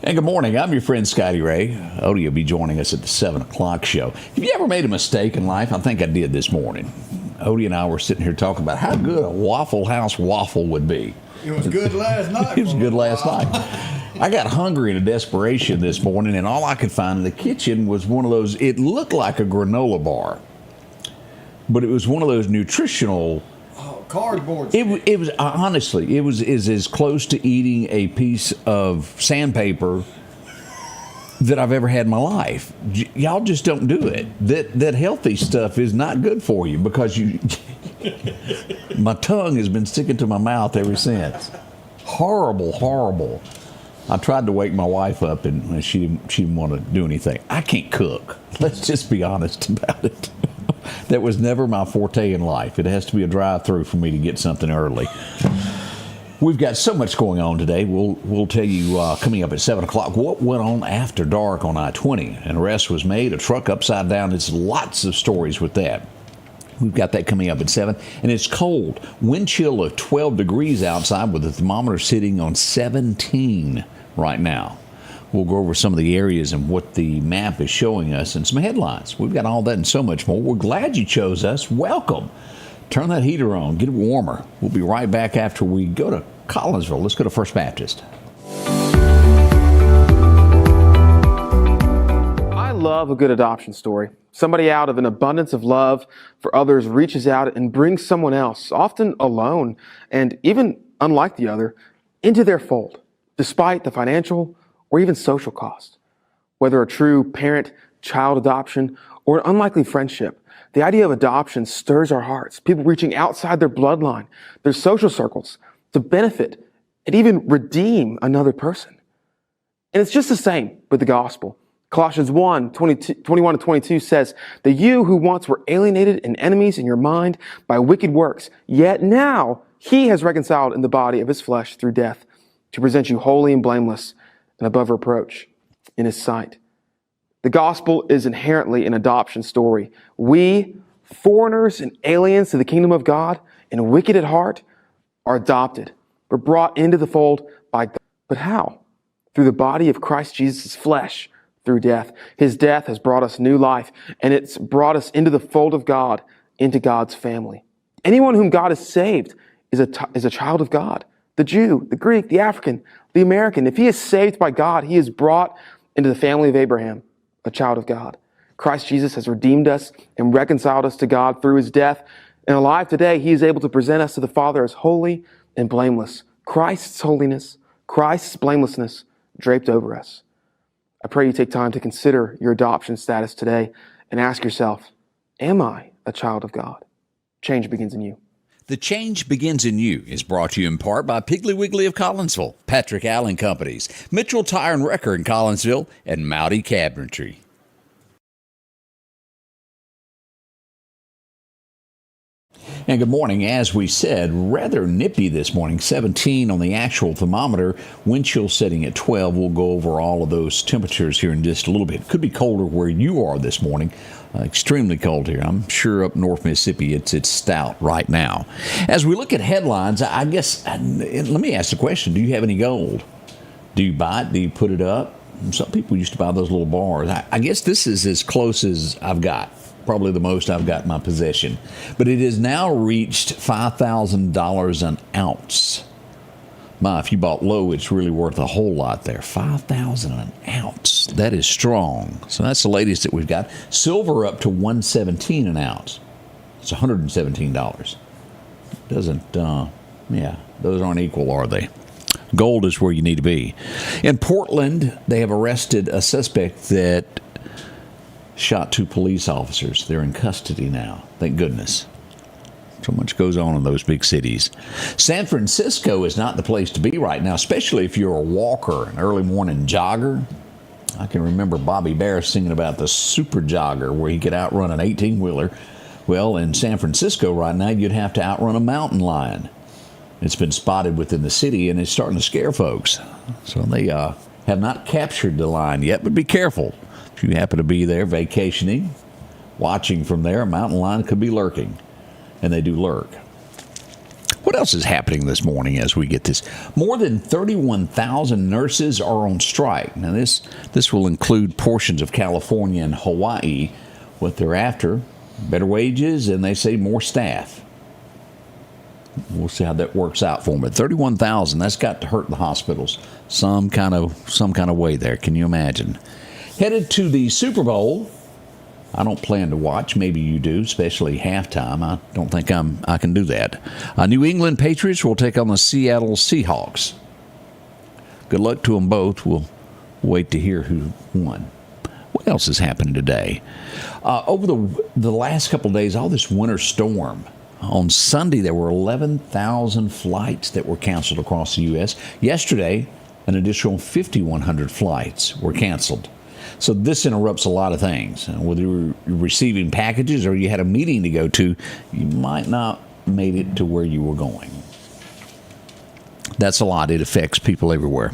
And good morning. I'm your friend Scotty Ray. Odie will be joining us at the 7 o'clock show. Have you ever made a mistake in life? I think I did this morning. Odie and I were sitting here talking about how good a Waffle House waffle would be. It was good last night. It was good last night. I got hungry in a desperation this morning, and all I could find in the kitchen was one of those, it looked like a granola bar, but it was one of those nutritional cardboard. It was honestly, it was as close to eating a piece of sandpaper that I've ever had in my life. Y'all just don't do it. That healthy stuff is not good for you because my tongue has been sticking to my mouth ever since. Horrible. I tried to wake my wife up and she didn't want to do anything. I can't cook. Let's just be honest about it. That was never my forte in life. It has to be a drive-through for me to get something early. We've got so much going on today. We'll tell you coming up at 7 o'clock what went on after dark on I-20. An arrest was made, a truck upside down. There's lots of stories with that. We've got that coming up at 7. And it's cold. Wind chill of 12 degrees outside with the thermometer sitting on 17 right now. We'll go over some of the areas and what the map is showing us and some headlines. We've got all that and so much more. We're glad you chose us. Welcome. Turn that heater on. Get it warmer. We'll be right back after we go to Collinsville. Let's go to First Baptist. I love a good adoption story. Somebody out of an abundance of love for others reaches out and brings someone else, often alone and even unlike the other, into their fold, despite the financial or even social cost. Whether a true parent-child adoption or an unlikely friendship, the idea of adoption stirs our hearts. People reaching outside their bloodline, their social circles, to benefit and even redeem another person. And it's just the same with the gospel. Colossians 1:21-22 says that you who once were alienated and enemies in your mind by wicked works, yet now he has reconciled in the body of his flesh through death to present you holy and blameless and above reproach in his sight. The gospel is inherently an adoption story. We, foreigners and aliens to the kingdom of God and wicked at heart, are adopted. We're brought into the fold by God. But how? Through the body of Christ Jesus' flesh, through death. His death has brought us new life, and it's brought us into the fold of God, into God's family. Anyone whom God has saved is a child of God. The Jew, the Greek, the African, the American. If he is saved by God, he is brought into the family of Abraham, a child of God. Christ Jesus has redeemed us and reconciled us to God through his death. And alive today, he is able to present us to the Father as holy and blameless. Christ's holiness, Christ's blamelessness draped over us. I pray you take time to consider your adoption status today and ask yourself, am I a child of God? Change begins in you. The Change Begins in You is brought to you in part by Piggly Wiggly of Collinsville, Patrick Allen Companies, Mitchell Tire and Wrecker in Collinsville, and Mowdy Cabinetry. And good morning. As we said, rather nippy this morning, 17 on the actual thermometer, wind chill setting at 12. We'll go over all of those temperatures here in just a little bit. Could be colder where you are this morning. Extremely cold here. I'm sure up North Mississippi it's stout right now. As we look at headlines, I guess, let me ask the question, do you have any gold? Do you buy it? Do you put it up? Some people used to buy those little bars. I guess this is as close as I've got. Probably the most I've got in my possession. But it has now reached $5,000 an ounce. If you bought low, it's really worth a whole lot there. $5,000 an ounce. That is strong. So that's the latest that we've got. Silver up to $117 an ounce. It's $117. Doesn't, those aren't equal, are they? Gold is where you need to be. In Portland, they have arrested a suspect that shot 2 police officers. They're in custody now. Thank goodness. So much goes on in those big cities. San Francisco is not the place to be right now, especially if you're a walker, an early morning jogger. I can remember Bobby Bear singing about the super jogger where he could outrun an 18-wheeler. Well, in San Francisco right now, you'd have to outrun a mountain lion. It's been spotted within the city, and it's starting to scare folks. So they have not captured the lion yet, but be careful. If you happen to be there vacationing, watching from there, a mountain lion could be lurking. And they do lurk. What else is happening this morning as we get this? More than 31,000 nurses are on strike. Now, this will include portions of California and Hawaii. What they're after, better wages, and they say more staff. We'll see how that works out for them. But 31,000, that's got to hurt the hospitals some kind of way there. Can you imagine? Headed to the Super Bowl. I don't plan to watch. Maybe you do, especially halftime. I don't think I can do that. New England Patriots will take on the Seattle Seahawks. Good luck to them both. We'll wait to hear who won. What else is happening today? Over the last couple of days, all this winter storm. On Sunday, there were 11,000 flights that were canceled across the U.S. Yesterday, an additional 5,100 flights were canceled. So this interrupts a lot of things. Whether you're receiving packages or you had a meeting to go to, you might not made it to where you were going. That's a lot. It affects people everywhere.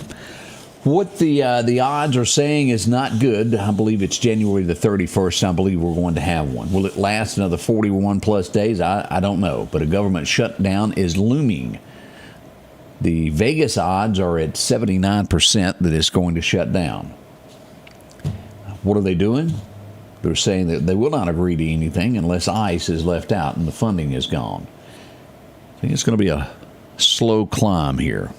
What the odds are saying is not good. I believe it's January the 31st. I believe we're going to have one. Will it last another 41 plus days? I don't know. But a government shutdown is looming. The Vegas odds are at 79% that it's going to shut down. What are they doing? They're saying that they will not agree to anything unless ICE is left out and the funding is gone. I think it's going to be a slow climb here.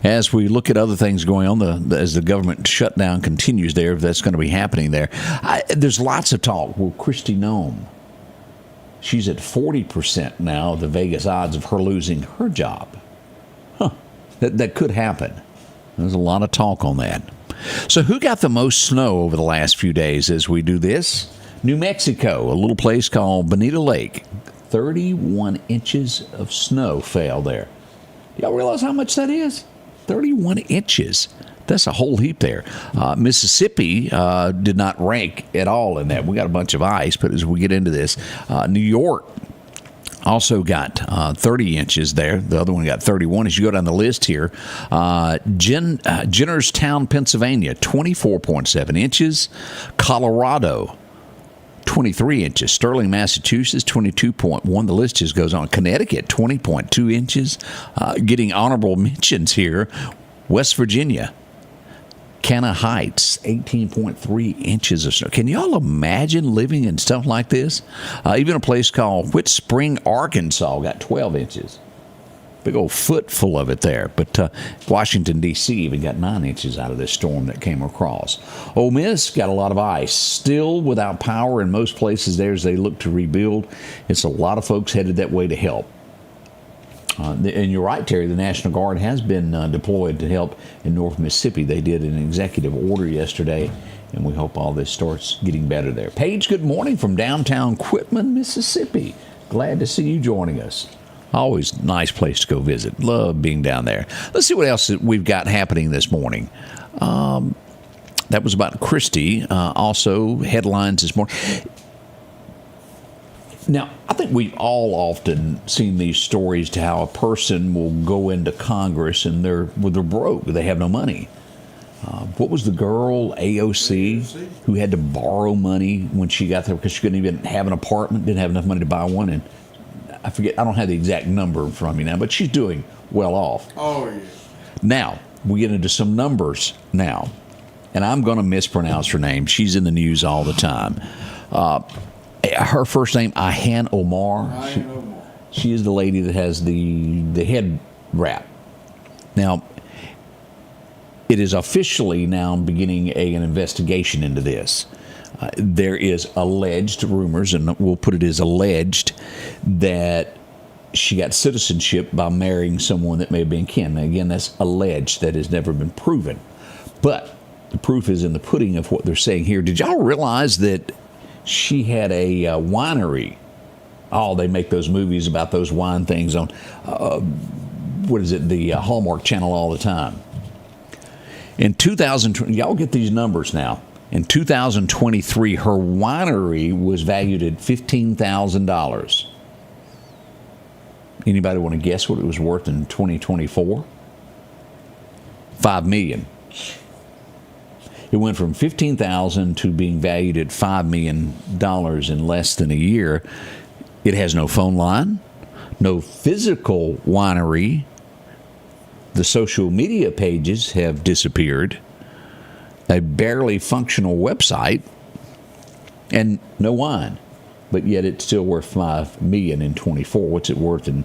As we look at other things going on, as the government shutdown continues there, that's going to be happening there. There's lots of talk. Well, Kristi Noem, she's at 40% now, the Vegas odds of her losing her job. That could happen. There's a lot of talk on that. So who got the most snow over the last few days as we do this? New Mexico, a little place called Bonita Lake. 31 inches of snow fell there. Y'all realize how much that is? 31 inches. That's a whole heap there. Mississippi did not rank at all in that. We got a bunch of ice, but as we get into this, New York also got 30 inches there. The other one got 31. As you go down the list here, Jennerstown, Pennsylvania, 24.7 inches. Colorado, 23 inches. Sterling, Massachusetts, 22.1. The list just goes on. Connecticut, 20.2 inches. Getting honorable mentions here, West Virginia. Canna Heights, 18.3 inches of snow. Can y'all imagine living in stuff like this? Even a place called Whit Spring, Arkansas, got 12 inches. Big old foot full of it there. But Washington, D.C. even got 9 inches out of this storm that came across. Ole Miss got a lot of ice. Still without power in most places there as they look to rebuild. It's a lot of folks headed that way to help. And you're right, Terry, the National Guard has been deployed to help in North Mississippi. They did an executive order yesterday, and we hope all this starts getting better there. Paige, good morning from downtown Quitman, Mississippi. Glad to see you joining us. Always a nice place to go visit. Love being down there. Let's see what else we've got happening this morning. That was about Kristi. Also, headlines this morning. Now, I think we've all often seen these stories to how a person will go into Congress and they're broke. They have no money. What was the girl, AOC, who had to borrow money when she got there because she couldn't even have an apartment, didn't have enough money to buy one? And I forget, I don't have the exact number from me now, but she's doing well off. Oh, yeah. Now, we get into some numbers now. And I'm going to mispronounce her name. She's in the news all the time. Her first name, Ilhan Omar. She is the lady that has the head wrap. Now, it is officially now beginning an investigation into this. There is alleged rumors, and we'll put it as alleged, that she got citizenship by marrying someone that may have been kin. Now, again, that's alleged. That has never been proven. But the proof is in the pudding of what they're saying here. Did y'all realize that she had a winery? Oh, they make those movies about those wine things on, the Hallmark Channel all the time. In 2020, y'all get these numbers now. In 2023, her winery was valued at $15,000. Anybody want to guess what it was worth in 2024? $5 million. It went from $15,000 to being valued at $5 million in less than a year. It has no phone line, No physical winery. The social media pages have disappeared. A barely functional website, and no wine. But yet it's still worth $5 million in 24. What's it worth in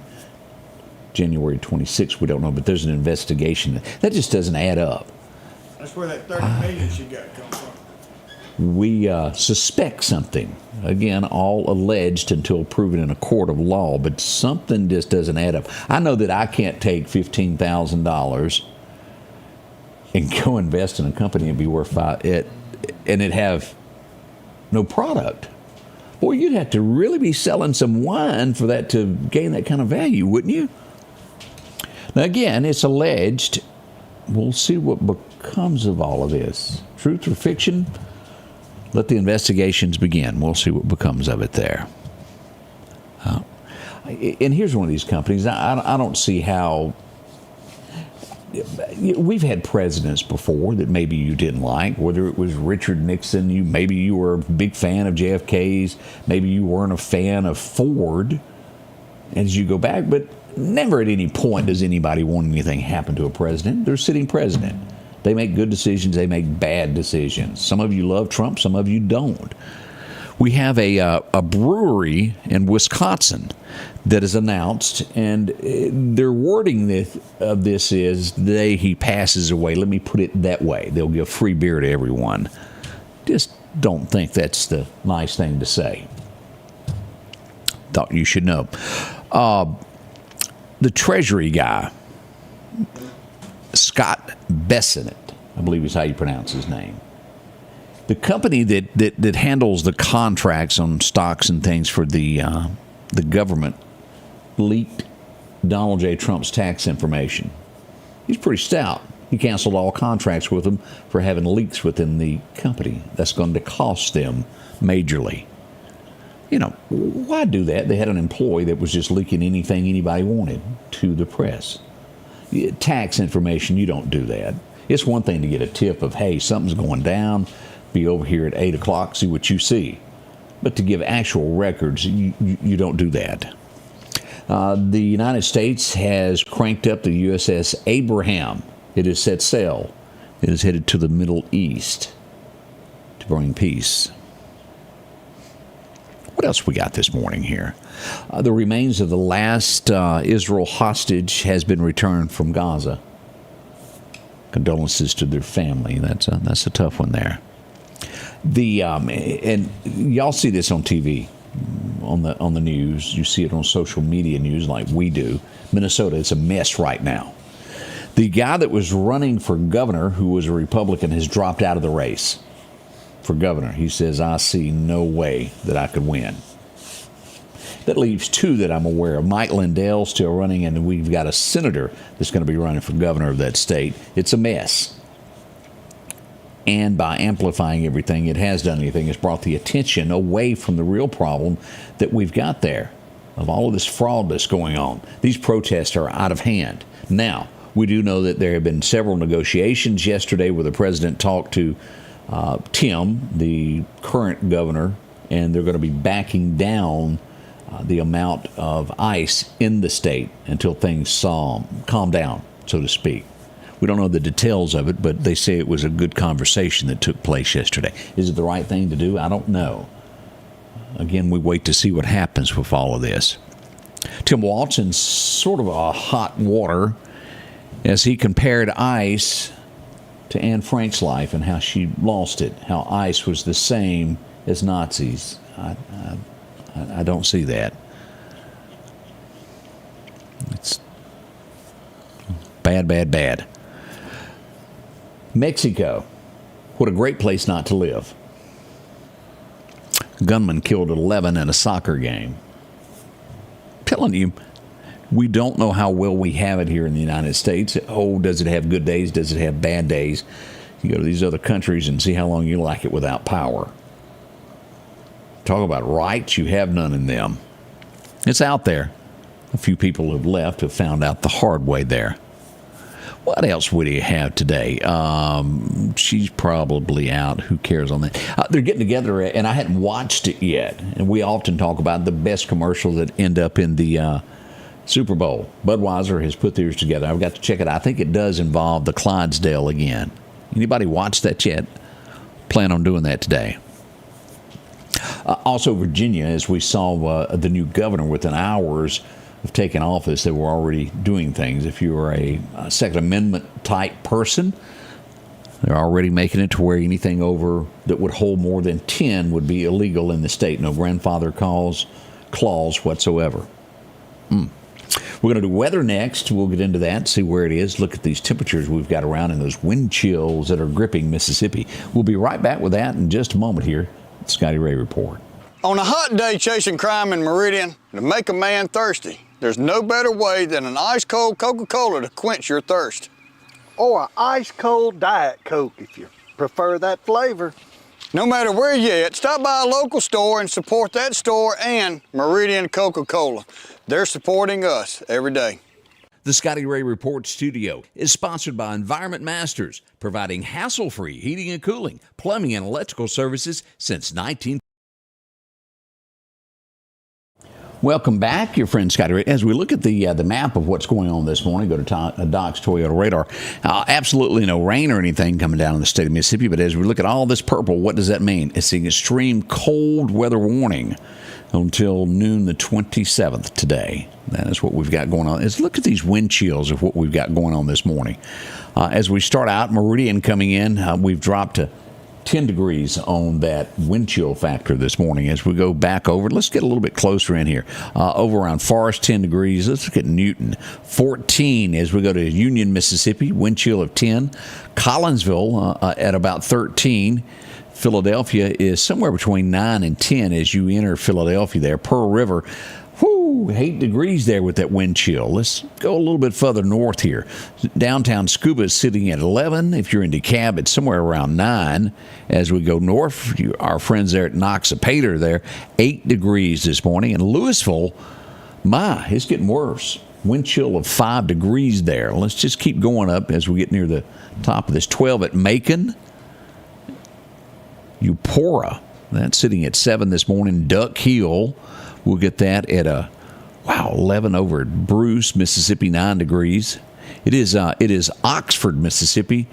January 26? We don't know, but there's an investigation. That just doesn't add up. That's where that 30 million she got come from. We suspect something. Again, all alleged until proven in a court of law, but something just doesn't add up. I know that I can't take $15,000 and go invest in a company and be worth and it have no product. Boy, you'd have to really be selling some wine for that to gain that kind of value, wouldn't you? Now, again, it's alleged. We'll see what becomes of all of this. Truth or fiction? Let the investigations begin. We'll see what becomes of it there. And here's one of these companies. I don't see how. We've had presidents before that maybe you didn't like, whether it was Richard Nixon, maybe you were a big fan of JFK's, maybe you weren't a fan of Ford as you go back, but never at any point does anybody want anything happen to a president. They're sitting president. They make good decisions, they make bad decisions. Some of you love Trump, some of you don't. We have a brewery in Wisconsin that is announced, and their wording of this is the day he passes away. Let me put it that way. They'll give free beer to everyone. Just don't think that's the nice thing to say. Thought you should know. The Treasury guy, Scott Bessent, I believe is how you pronounce his name. The company that handles the contracts on stocks and things for the government leaked Donald J. Trump's tax information. He's pretty stout. He canceled all contracts with them for having leaks within the company. That's going to cost them majorly. You know, why do that? They had an employee that was just leaking anything anybody wanted to the press. Tax information, you don't do that. It's one thing to get a tip of, hey, something's going down. Be over here at 8 o'clock, see what you see. But to give actual records, you don't do that. The United States has cranked up the USS Abraham. It has set sail. It is headed to the Middle East to bring peace. What else we got this morning here? The remains of the last Israel hostage has been returned from Gaza. Condolences to their family. That's a tough one there. And y'all see this on TV, on the news. You see it on social media news like we do. Minnesota, it's a mess right now. The guy that was running for governor, who was a Republican, has dropped out of the race for governor. He says, I see no way that I could win. That leaves two that I'm aware of. Mike Lindell still running, and we've got a senator that's going to be running for governor of that state. It's a mess. And by amplifying everything, it has done anything. It's brought the attention away from the real problem that we've got there, of all of this fraud that's going on. These protests are out of hand. Now, we do know that there have been several negotiations yesterday where the president talked to Tim, the current governor, and they're going to be backing down the amount of ice in the state until things calm down, so to speak. We don't know the details of it, but they say it was a good conversation that took place yesterday. Is it the right thing to do? I don't know. Again, we wait to see what happens with all of this. Tim Walton's sort of a hot water as he compared ice to Anne Frank's life and how she lost it, how ice was the same as Nazis. I don't see that. It's bad, bad, bad. Mexico, what a great place not to live. Gunman killed 11 in a soccer game. I'm telling you, we don't know how well we have it here in the United States. Oh, does it have good days? Does it have bad days? You go to these other countries and see how long you like it without power. Talk about rights, you have none in them. It's out there. A few people have left, have found out the hard way there. What else would he have today? She's probably out. Who cares on that? They're getting together, and I hadn't watched it yet. And we often talk about the best commercials that end up in the Super Bowl. Budweiser has put theirs together. I've got to check it out. I think it does involve the Clydesdale again. Anybody watch that yet? Plan on doing that today. Also, Virginia, as we saw the new governor within hours of taking office, they were already doing things. If you were a Second Amendment type person, they're already making it to where anything over that would hold more than 10 would be illegal in the state. No grandfather clause whatsoever. We're going to do weather next. We'll get into that, see where it is, look at these temperatures we've got around and those wind chills that are gripping Mississippi. We'll be right back with that in just a moment here at the Scotty Ray Report. On a hot day chasing crime in Meridian, to make a man thirsty, there's no better way than an ice-cold Coca-Cola to quench your thirst. Or an ice-cold Diet Coke if you prefer that flavor. No matter where you're at, stop by a local store and support that store and Meridian Coca-Cola. They're supporting us every day. The Scotty Ray Report studio is sponsored by Environment Masters, providing hassle-free heating and cooling, plumbing, and electrical services since 19. Welcome back, your friend Scotty Ray. As we look at the map of what's going on this morning, go to Doc's Toyota Radar. Absolutely no rain or anything coming down in the state of Mississippi, but as we look at all this purple, what does that mean? It's an extreme cold weather warning until noon the 27th today. That is what we've got going on. Look at these wind chills of what we've got going on this morning. As we start out, Meridian coming in, we've dropped to 10 degrees on that wind chill factor this morning. As we go back over, let's get a little bit closer in here. Over around Forest, 10 degrees. Let's look at Newton, 14 as we go to Union, Mississippi, wind chill of 10. Collinsville at about 13. Philadelphia is somewhere between 9 and 10 as you enter Philadelphia there. Pearl River, 8 degrees there with that wind chill. Let's go a little bit further north here. Downtown Scuba is sitting at 11. If you're in DeKalb, it's somewhere around 9. As we go north, our friends there at Noxapater there, 8 degrees this morning. And Louisville, it's getting worse. Wind chill of 5 degrees there. Let's just keep going up as we get near the top of this. 12 at Macon. Eupora, that's sitting at 7 this morning. Duck Hill, we'll get that at 11 over at Bruce, Mississippi, 9 degrees. It is Oxford, Mississippi,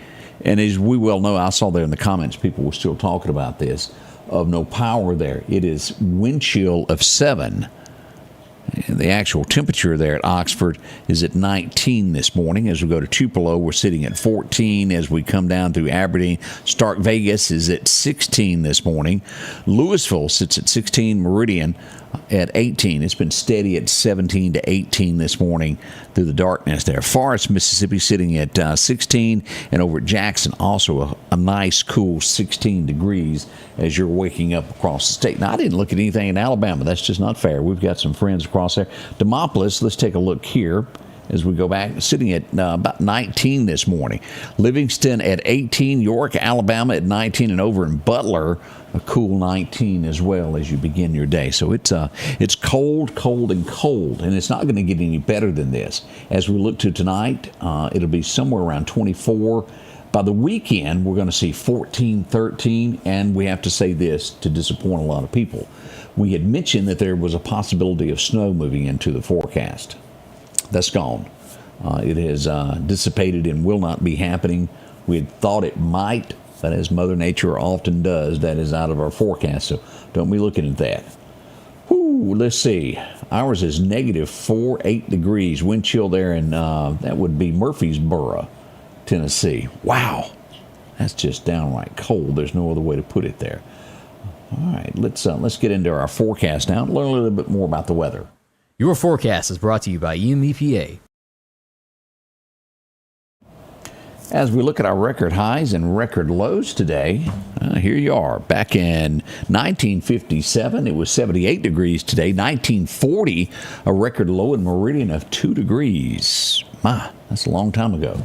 and as we well know, I saw there in the comments people were still talking about this, of no power there. It is wind chill of 7. And the actual temperature there at Oxford is at 19 this morning. As we go to Tupelo, we're sitting at 14. As we come down through Aberdeen, Stark Vegas is at 16 this morning. Louisville sits at 16. Meridian at 18. It's been steady at 17 to 18 this morning through the darkness there. Forest, Mississippi sitting at 16. And over at Jackson, also a nice cool 16 degrees as you're waking up across the state. Now, I didn't look at anything in Alabama. That's just not fair. We've got some friends across there. Demopolis, let's take a look here as we go back, sitting at about 19 this morning. Livingston at 18, York, Alabama at 19, and over in Butler, a cool 19 as well as you begin your day. So it's cold, and it's not going to get any better than this. As we look to tonight, it'll be somewhere around 24. By the weekend, we're going to see 14, 13, and we have to say this to disappoint a lot of people. We had mentioned that there was a possibility of snow moving into the forecast. That's gone. It has dissipated and will not be happening. We had thought it might, but as Mother Nature often does, that is out of our forecast, so don't be looking at that. Let's see. Ours is -8 degrees. Wind chill there, and that would be Murfreesboro, Tennessee. Wow. That's just downright cold. There's no other way to put it there. All right, let's get into our forecast now and learn a little bit more about the weather. Your forecast is brought to you by EMEPA. As we look at our record highs and record lows today, here you are. Back in 1957, it was 78 degrees today. 1940, a record low in Meridian of 2 degrees. That's a long time ago.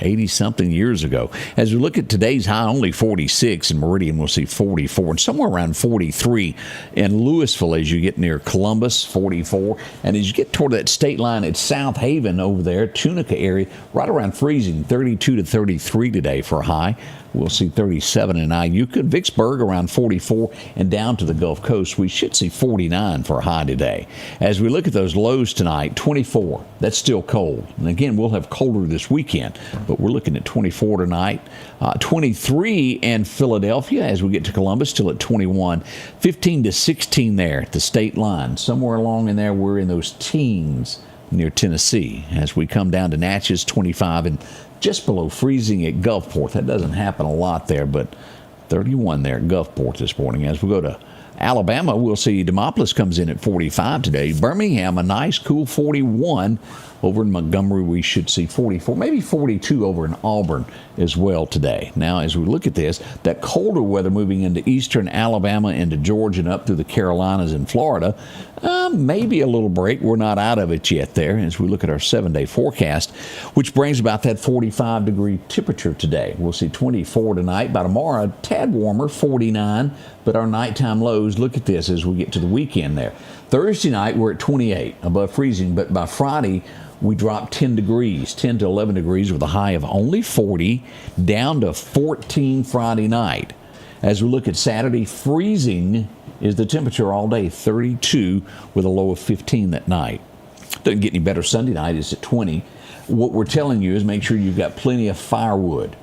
80-something years ago. As we look at today's high, only 46 in Meridian, we'll see 44, and somewhere around 43 in Louisville as you get near Columbus, 44. And as you get toward that state line at South Haven over there, Tunica area, right around freezing, 32 to 33 today for a high. we'll see 37 in Iuka. Vicksburg around 44, and down to the Gulf Coast, we should see 49 for a high today. As we look at those lows tonight, 24, that's still cold. And again, we'll have colder this weekend, but we're looking at 24 tonight. 23 in Philadelphia as we get to Columbus, still at 21. 15 to 16 there at the state line. Somewhere along in there, we're in those teens near Tennessee. As we come down to Natchez, 25, and just below freezing at Gulfport. That doesn't happen a lot there, but 31 there at Gulfport this morning. As we go to Alabama, we'll see Demopolis comes in at 45 today. Birmingham, a nice cool 41. Over in Montgomery, we should see 44, maybe 42 over in Auburn as well today. Now, as we look at this, that colder weather moving into eastern Alabama, into Georgia, and up through the Carolinas and Florida, maybe a little break. We're not out of it yet there as we look at our 7-day forecast, which brings about that 45-degree temperature today. We'll see 24 tonight. By tomorrow, a tad warmer, 49, but our nighttime lows, look at this as we get to the weekend there. Thursday night, we're at 28, above freezing, but by Friday, we drop 10 degrees, 10 to 11 degrees with a high of only 40, down to 14 Friday night. As we look at Saturday, freezing is the temperature all day, 32 with a low of 15 that night. Doesn't get any better Sunday night, it's at 20. What we're telling you is make sure you've got plenty of firewood.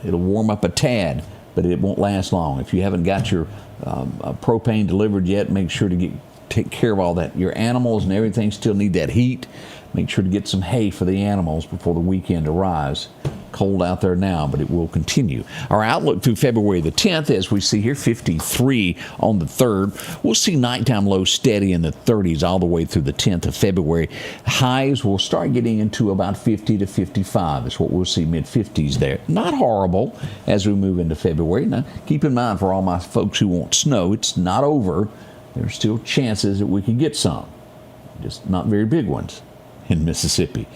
It'll warm up a tad, but it won't last long. If you haven't got your propane delivered yet, make sure to take care of all that. Your animals and everything still need that heat. Make sure to get some hay for the animals before the weekend arrives. Cold out there now, but it will continue. Our outlook through February the 10th, as we see here, 53 on the 3rd. We'll see nighttime lows steady in the 30s all the way through the 10th of February. Highs will start getting into about 50 to 55 is what we'll see, mid-50s there. Not horrible as we move into February. Now, keep in mind for all my folks who want snow, it's not over. There's still chances that we can get some, just not very big ones in Mississippi.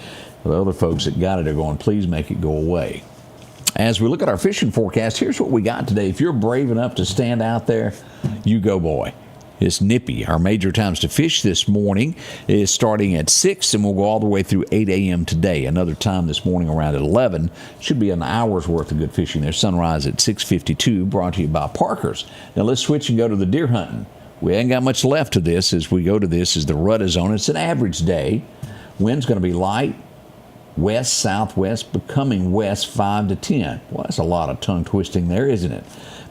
The other folks that got it are going, please make it go away. As we look at our fishing forecast, here's what we got today. If you're brave enough to stand out there, you go, boy. It's nippy. Our major times to fish this morning is starting at 6, and we'll go all the way through 8 a.m. today. Another time this morning around 11. Should be an hour's worth of good fishing there. Sunrise at 6:52, brought to you by Parker's. Now let's switch and go to the deer hunting. We ain't got much left of this as we go to this as the rut is on. It's an average day. Wind's going to be light, west, southwest, becoming west 5 to 10. Well, that's a lot of tongue twisting there, isn't it?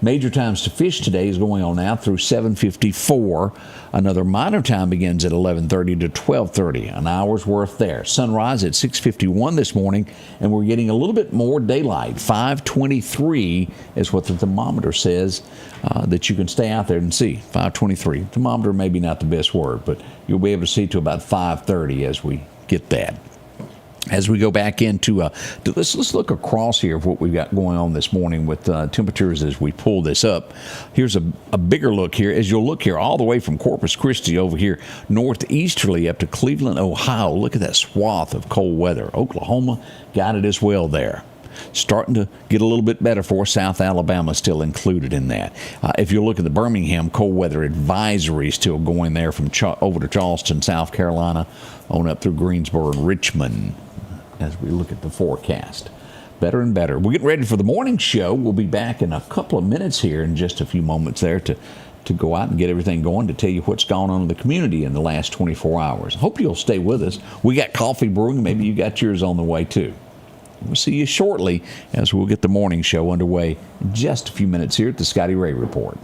Major times to fish today is going on now through 7:54. Another minor time begins at 11:30 to 12:30. An hour's worth there. Sunrise at 6:51 this morning, and we're getting a little bit more daylight. 5:23 is what the thermometer says that you can stay out there and see. 5:23. Thermometer maybe not the best word, but you'll be able to see to about 5:30 as we get that. As we go back into let's look across here of what we've got going on this morning with temperatures as we pull this up. Here's a bigger look here. As you'll look here all the way from Corpus Christi over here northeasterly up to Cleveland, Ohio. Look at that swath of cold weather. Oklahoma got it as well there. Starting to get a little bit better for us. South Alabama still included in that. If you look at the Birmingham cold weather advisory still going there from over to Charleston, South Carolina, on up through Greensboro and Richmond as we look at the forecast. Better and better. We're getting ready for the morning show. We'll be back in a couple of minutes here in just a few moments there to go out and get everything going, to tell you what's gone on in the community in the last 24 hours. Hope you'll stay with us. We got coffee brewing. Maybe you got yours on the way too. We'll see you shortly as we'll get the morning show underway in just a few minutes here at the Scotty Ray Report.